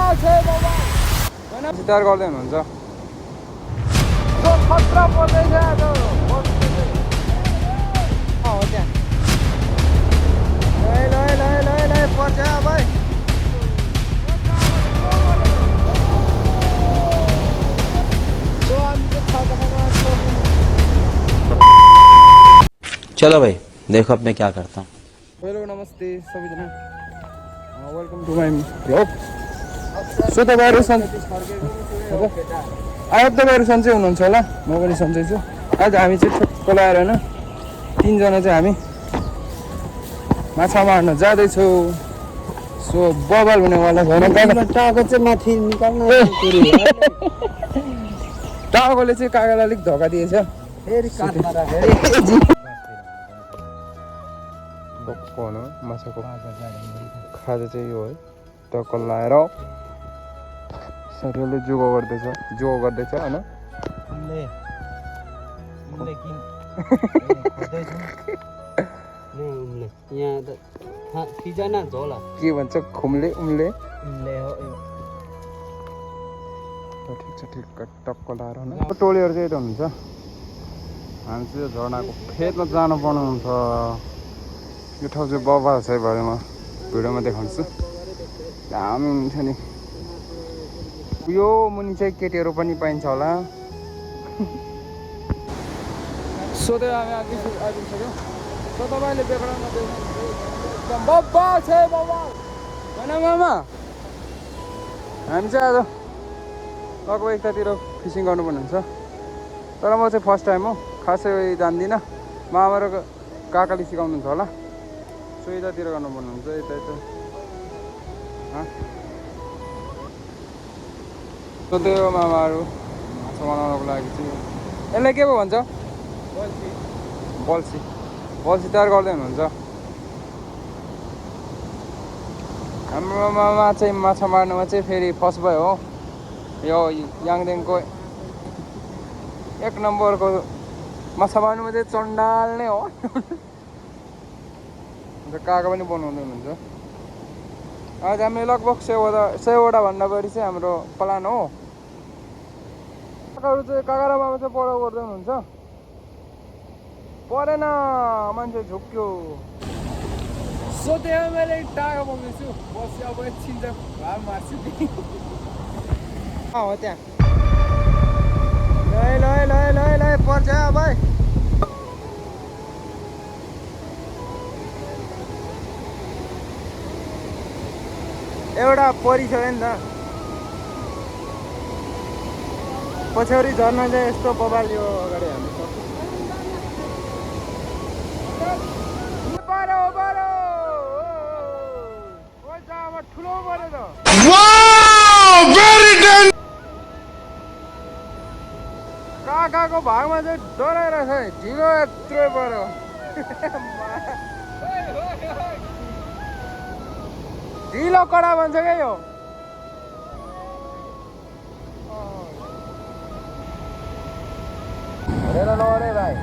तयार गर्दै हुनुहुन्छ खतरा पर्दैछ आज हो त्यहाँ ल पर्छ भाइ चलो भाई देखो अब मैं क्या करता हूँ। हेलो नमस्ते सबैजना welcome to my vlog. So तपाईँहरू आयो तपाईँहरू सन्चै हुनुहुन्छ होला, म पनि सन्चै छु। आज हामी चाहिँ ठक्क लगाएर होइन 3 जना चाहिँ हामी माछा मार्न जाँदैछौँ। सो बबाल हुनेवाला छैन, टाको चाहिँ माथि निकाल्न टाउकोले चाहिँ काकालाई अलिक धोका दिएछ। फेरि काट्न राखे माछाको खाजा चाहिँ यो है, टक्क लाएर साथीहरूले जोगा गर्दैछ होइन। यहाँ त फिजान झोला के भन्छ खुम्ले उम्ले ठिक छ टक्क लाएर टोलीहरू चाहिँ यता हुनुहुन्छ। हामी चाहिँ झरनाको फेदमा जानुपर्ने हुन्छ। यो ठाउँ चाहिँ बबाल छ है, भरे म भिडियोमा देखाउँछु। दामी हुन्छ नि। यो मुनि चाहिँ केटीहरू पनि पाइन्छ होला। सोधे हामी आइपुगिसक्यौँ। सो तपाईँले बेग्राउन्डमा देख्नुहुन्छ एकदम बबाल छ बबाल होइन मामा। हामी चाहिँ आज लगभग एकतातिर फिसिङ गर्नुपर्ने हुन्छ। तर म चाहिँ फर्स्ट टाइम हो, खासै जान्दिनँ। मामा र काकाले सिकाउनुहुन्छ होला। सो यतातिर गर्नुपर्ने हुन्छ। यता त्यो मामाहरू माछा बनाउनको लागि चाहिँ यसलाई के पो भन्छ? बल्छी तयार गर्दै हुनुहुन्छ। हाम्रो मामा चाहिँ माछा मार्नुमा चाहिँ फेरि फर्स्ट भयो हो। यो याङदेङको 1 नम्बरको माछा मार्नुमा चाहिँ चण्डाल नै हो। काका पनि बनाउँदै हुनुहुन्छ। आज हामी लगभग 100वटा भन्दा बढी चाहिँ हाम्रो प्लान हो। काकाहरू चाहिँ काका र मामा चाहिँ पढाउ गर्दै हुनुहुन्छ। परेन मान्छे झुक्क्यो। सो त्यहाँ मैले टाढो बोक्दैछु। बसी अब एकछिन चाहिँ घाम मार्छु नि। हो त्यहाँ ल पर्छ भाइ। एउटा परिसक्यो नि त। पछाडि झर्ना चाहिँ यस्तो बबाल यो अगाडि हामी ठुलो पऱ्यो त। काकाको भागमा चाहिँ डराइरहेछ है, ढिलो यत्रो पऱ्यो। ढिलो कडा भन्छ क्या यो। हेरेर नगरे भाइ।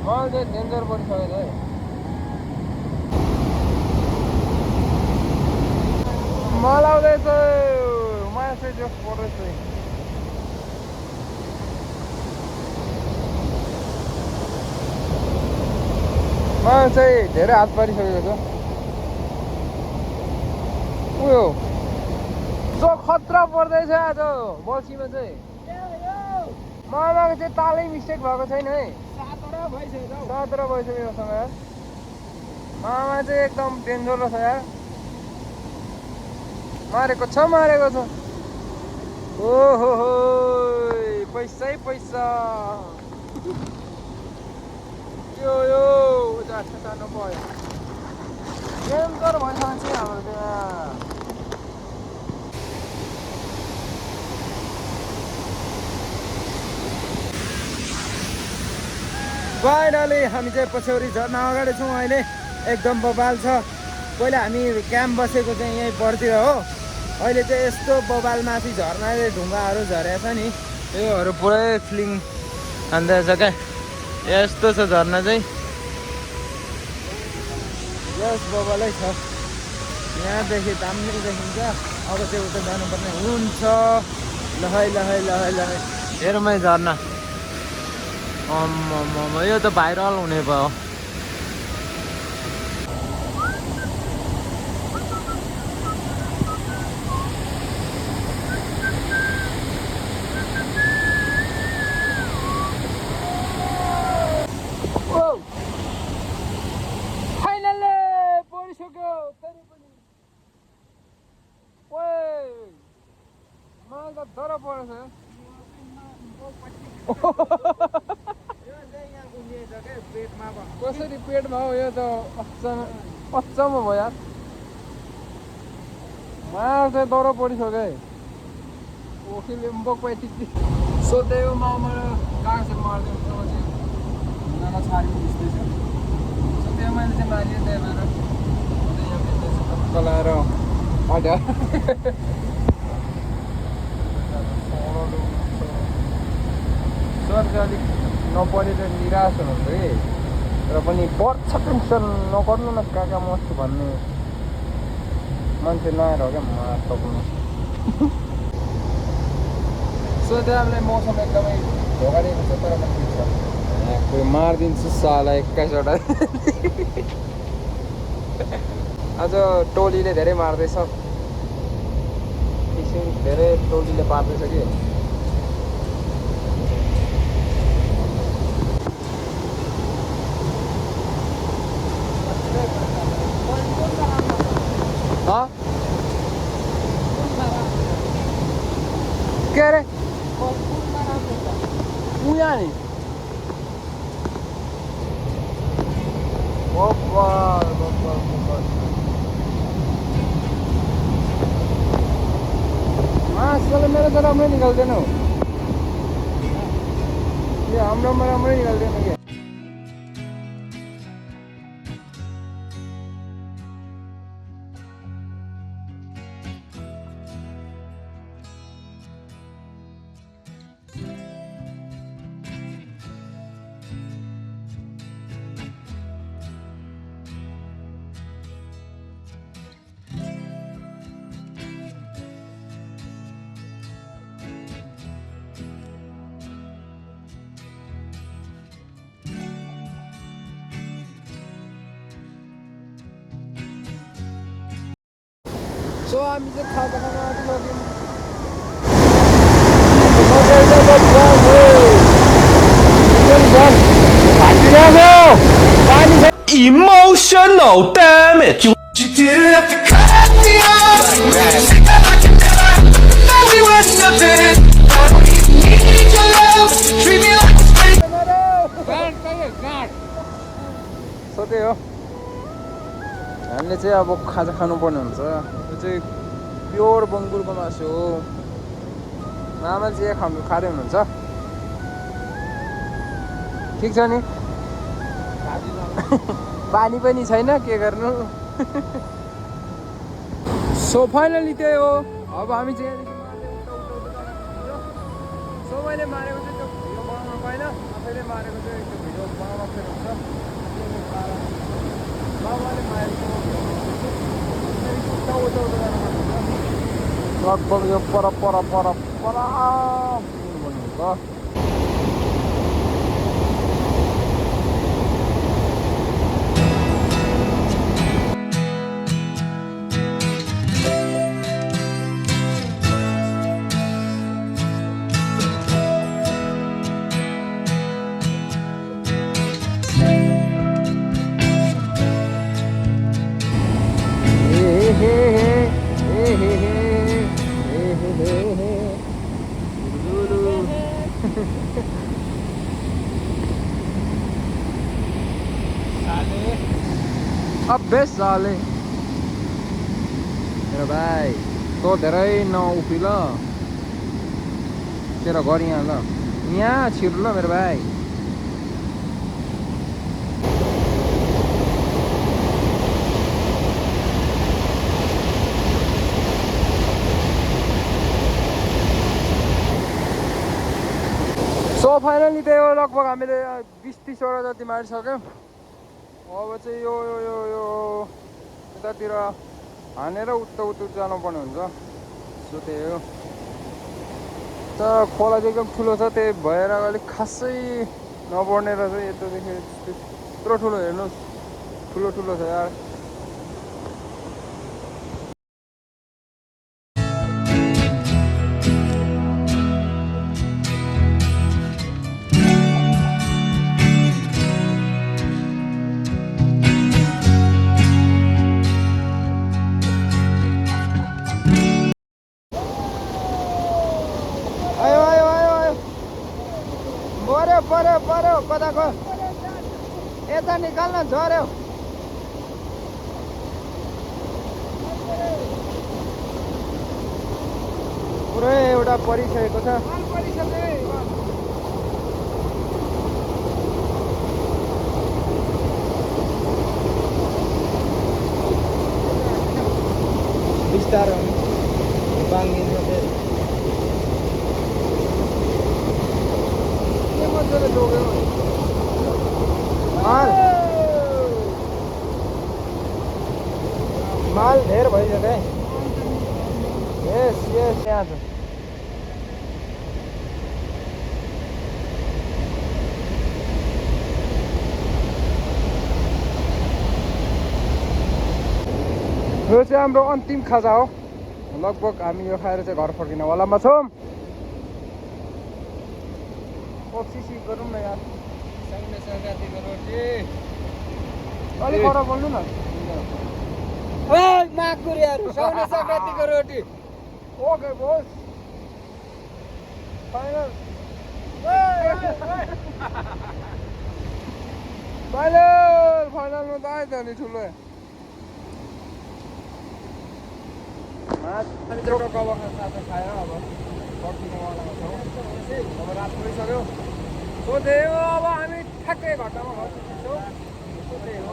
मलाई चाहिँ डेन्जर परिसकेको है। मलाउँदैछ मान्छे जोस पर्दैछ। मलाई चाहिँ धेरै हात पारिसकेको छ। उयो जो खतरा पर्दैछ आज बल्छीमा चाहिँ। मामाको चाहिँ तालै मिस्टेक भएको छैन है। 7 भइसक्यो यो समय। मामा चाहिँ एकदम डेन्जर रहेछ यार। मारेको छ। ओहो हो पैसै पैसा। यो जानु भयो। डेन्जर भइसकेको छ हाम्रो त्यहाँ। फाइनली हामी चाहिँ पछौरी झर्ना अगाडि छौँ अहिले। एकदम बबाल छ। पहिला हामी क्याम्प बसेको चाहिँ यहीँ परतिर हो। अहिले चाहिँ यस्तो बबाल माथि झर्नाले ढुङ्गाहरू झरेको छ नि, त्योहरू पुरै फिलिङ हान्दैछ क्या। यस्तो छ झर्ना चाहिँ यस बबालै छ यहाँदेखि दामी देखिन्छ अब चाहिँ उता जानुपर्ने हुन्छ लहै लहै लहै लहै हेरमै झर्ना अम्म यो त भाइरल हुने भयो फाइनल्ली परिसक्यो तरी पनि ओए मलाई त डर परेछ कसरी पेटमा हो यो त अचम्म भयो यार मलाई चाहिँ डर परिसक्यो है ओखीले बोक पाइ टिक्टी सोध्दै हो मामा कागज मारिदिनु चाहिँ छाडी दिँदैछ सोध्दै मैले चाहिँ मारियो त्यही भएर चलाएर हट्यो सर चाहिँ अलिक नपढेर निराश हुनुहुन्छ कि र पनि पढ्छ टेन्सन नगर्नु न काका मस्त भन्ने मान्छे नआएर हो क्या मार्नु सो त्यहाँलाई मौसम एकदमै ढोकारिएको छ तर पनि ठिक छ कोही मारिदिन्छु साला 21वटा आज टोलीले धेरै मार्दैछ धेरै टोलीले पार्दैछ कि के अरे उहाँ नि मासले मेरो त राम्रै निकाल्दैन हो यो हाम्रोमा राम्रै निकाल्दैन क्या सो हामी चाहिँ खाजा खाना लग्यौँ Emotional damage. You didn't have to cut me off. I can never know we were nothing. I don't even need your love. Treat me like a stranger. So त्यही हो हामीले चाहिँ अब खाजा खानुपर्ने हुन्छ यो चाहिँ प्योर बङ्गुरको मासु हो मामा चाहिँ खाँदै हुनुहुन्छ ठिक छ नि पानी पनि छैन के गर्नु सो फाइनली त्यही हो अब हामी चाहिँ सो मैले मारेको चाहिँ त्यो भिडियो बनाउन पाइनँ आफैले मारेको चाहिँ त्यो भिडियो बनाउन फेरि हुन्छ बाबाले मारेको लगभग यो पर भन्नुहुन्छ अबे साले मेरो भाइ तँ धेरै नउफ्री ल तेरो घर यहाँ ल यहाँ छिर्नु ल मेरो भाइ सो फाइनली त्यही हो लगभग हामीले 20-30 वटा जति मारिसक्यौँ अब चाहिँ यो यो यो यो यतातिर हानेर उत्तर जानुपर्ने हुन्छ सो त्यही हो तर खोला चाहिँ एकदम ठुलो छ त्यही भएर अलिक खासै नपर्ने रहेछ यतादेखि यत्रो ठुलो हेर्नुहोस् ठुलो ठुलो छ यार पर्यो कताको यता निकाल्न झऱ्यो पुरै एउटा परिसकेको छ बिस्तारो बाङ्गिन्छ फेरि मजाले जोग्यो माल धेर भइसक्यो यस यस यहाँ छ यो चाहिँ हाम्रो अन्तिम खाजा हो लगभग हामी यो खाएर चाहिँ घर फर्किने वालामा छौँ कोसिस गरौँ न यार साउने सङ्क्रान्तिको रोटी अलिक खरा बोल्नु न माकुरीहरू साउने सङ्क्रान्तिको रोटी ओके बोस फाइनल फाइनलमा त आयो त नि ठुलो साथै खायो अब फर्किनुवालामा छौँ अब रात भइसक्यो सो त्यही हो अब हामी ठ्याक्कै घट्टामा घर पुग्छौँ सो त्यही हो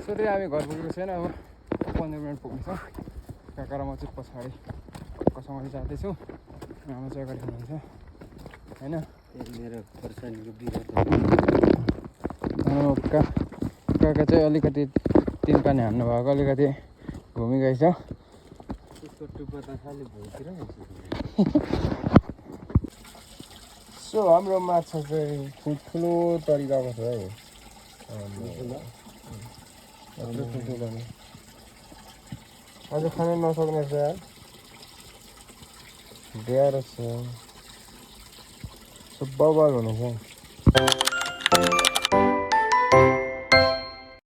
सो त्यही हामी घर पुगेको छैन अब 15 मिनट पुग्नेछौँ काका र म चाहिँ पछाडि कसँगै जाँदैछु आमा चाहिँ अगाडि हुनुहुन्छ होइन मेरो खोर्सानीको बिरुवा काका चाहिँ अलिकति तिन पानी हान्नु भएको अलिकति घुमिगएछ त्यसको टुप्पो त खालि भुइँतिर सो हाम्रो माछा चाहिँ ठुल्ठुलो तरिकाको छ है अझ खान नसक्ने छ यार ड्यारो छ बबाल हुनेछ